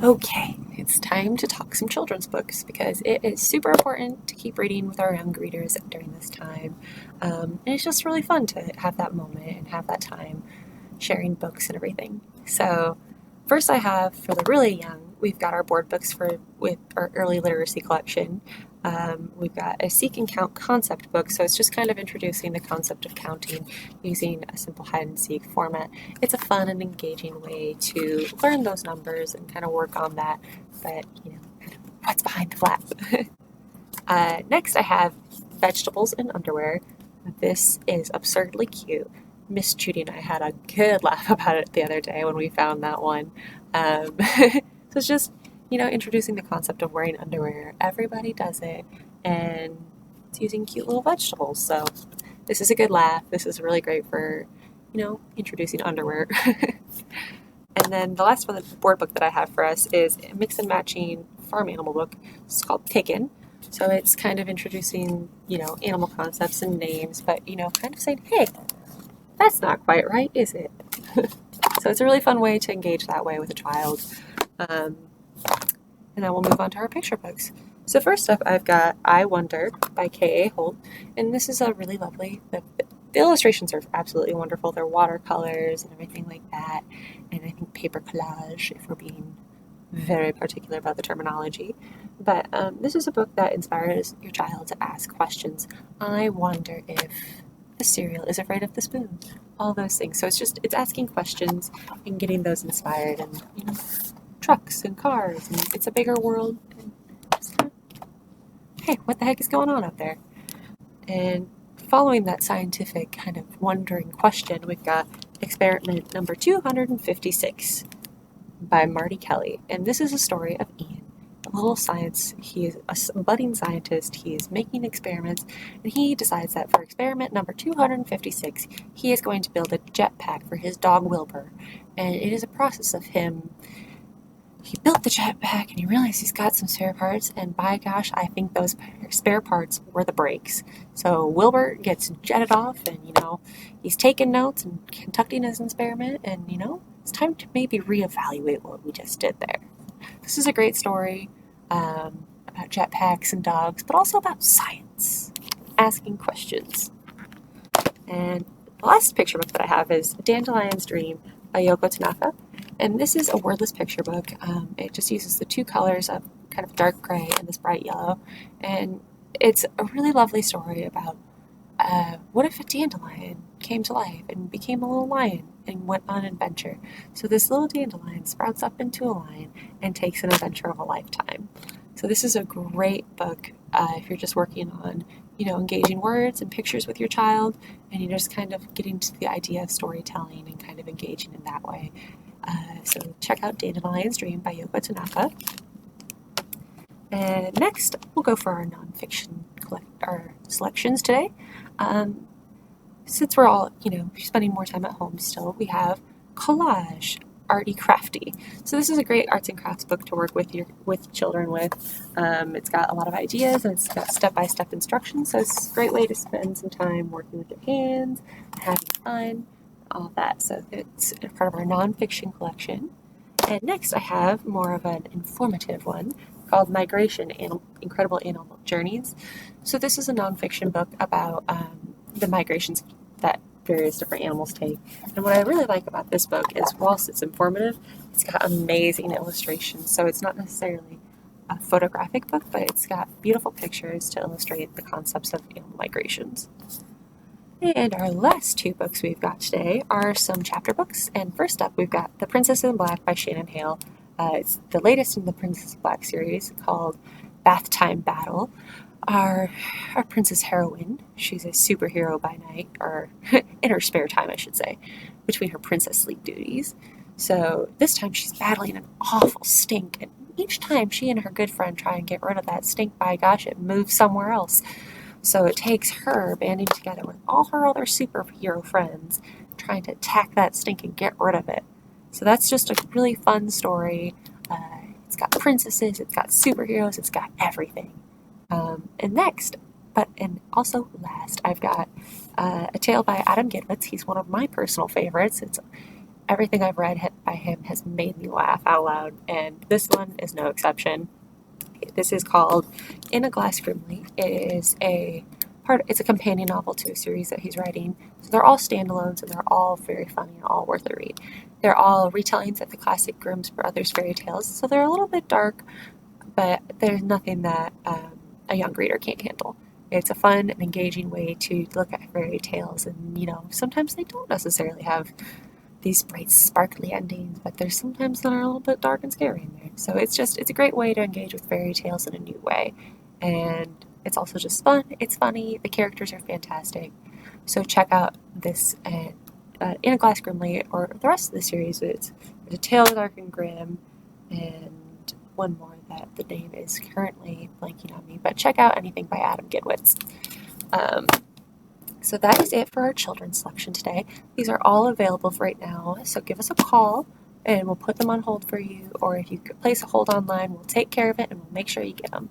Okay, it's time to talk some children's books because it is super important to keep reading with our young readers during this time. And it's just really fun to have that moment and have that time sharing books and everything. So, first I have for the really young, we've got our board books with our early literacy collection. We've got a Seek and Count concept book, so it's just kind of introducing the concept of counting using a simple hide and seek format. It's a fun and engaging way to learn those numbers and kind of work on that, but what's behind the flap? Next, I have Vegetables and Underwear. This is absurdly cute. Miss Judy and I had a good laugh about it the other day when we found that one. So it's just introducing the concept of wearing underwear. Everybody does it, and it's using cute little vegetables. So this is a good laugh. This is really great for, introducing underwear. And then the last one, the board book that I have for us is a mix and matching farm animal book. It's called Taken. So it's kind of introducing, animal concepts and names, but, kind of saying, hey, that's not quite right, is it? So it's a really fun way to engage that way with a child. And then we'll move on to our picture books. So first up, I've got I Wonder by K.A. Holt. And this is a really lovely, the illustrations are absolutely wonderful. They're watercolors and everything like that. And I think paper collage, if we're being very particular about the terminology. But this is a book that inspires your child to ask questions. I wonder if the cereal is afraid of the spoon. All those things. So it's asking questions and getting those inspired and, trucks and cars, and it's a bigger world. And just hey, what the heck is going on out there? And following that scientific kind of wondering question, we've got experiment number 256 by Marty Kelly. And this is a story of Ian, a little science. He is a budding scientist. He is making experiments, and he decides that for experiment number 256, he is going to build a jetpack for his dog Wilbur. And it is a process of him. He built the jetpack and he realized he's got some spare parts, and by gosh, I think those spare parts were the brakes. So Wilbur gets jetted off, and he's taking notes and conducting his experiment, and it's time to maybe reevaluate what we just did there. This is a great story about jetpacks and dogs, but also about science, asking questions. And the last picture book that I have is Dandelion's Dream by Yoko Tanaka. And this is a wordless picture book. It just uses the two colors of kind of dark gray and this bright yellow. And it's a really lovely story about what if a dandelion came to life and became a little lion and went on an adventure. So this little dandelion sprouts up into a lion and takes an adventure of a lifetime. So this is a great book if you're just working on, engaging words and pictures with your child, and you're just kind of getting to the idea of storytelling and kind of engaging in that way. So check out Dandelion's Dream by Yoko Tanaka. And next, we'll go for our nonfiction selections today. Since we're all, spending more time at home still, we have Collage, Arty Crafty. So this is a great arts and crafts book to work with children with. It's got a lot of ideas, and it's got step-by-step instructions, so it's a great way to spend some time working with your hands, having fun, all of that. So it's part of our nonfiction collection. And next I have more of an informative one called Migration, Incredible Animal Journeys. So this is a nonfiction book about the migrations that various different animals take. And what I really like about this book is, whilst it's informative, it's got amazing illustrations. So it's not necessarily a photographic book, but it's got beautiful pictures to illustrate the concepts of animal migrations. And our last two books we've got today are some chapter books. And first up, we've got The Princess in Black by Shannon Hale. It's the latest in the Princess in Black series called Bath Time Battle. Our princess heroine, she's a superhero by night, or in her spare time, I should say, between her princess sleep duties. So this time she's battling an awful stink, and each time she and her good friend try and get rid of that stink, by gosh, it moves somewhere else. So it takes her banding together with all her other superhero friends, trying to attack that stink and get rid of it. So that's just a really fun story. It's got princesses, it's got superheroes, it's got everything. And next, and also last, I've got A Tale by Adam Gidlitz. He's one of my personal favorites. It's everything I've read by him has made me laugh out loud, and this one is no exception. This is called In a Glass Grimly. It's a companion novel to a series that he's writing. So they're all standalones and they're all very funny and all worth a read. They're all retellings of the classic Grimm's Brothers fairy tales, so they're a little bit dark, but there's nothing that a young reader can't handle. It's a fun and engaging way to look at fairy tales, and sometimes they don't necessarily have these bright, sparkly endings, but there's sometimes that are a little bit dark and scary in there. So it's a great way to engage with fairy tales in a new way, and it's also just fun. It's funny. The characters are fantastic. So check out this and In a Glass Grimly, or the rest of the series. There's A Tale Dark and Grim, and one more that the name is currently blanking on me. But check out anything by Adam Gidwitz. So that is it for our children's selection today. These are all available for right now, so give us a call and we'll put them on hold for you, or if you could place a hold online, we'll take care of it and we'll make sure you get them.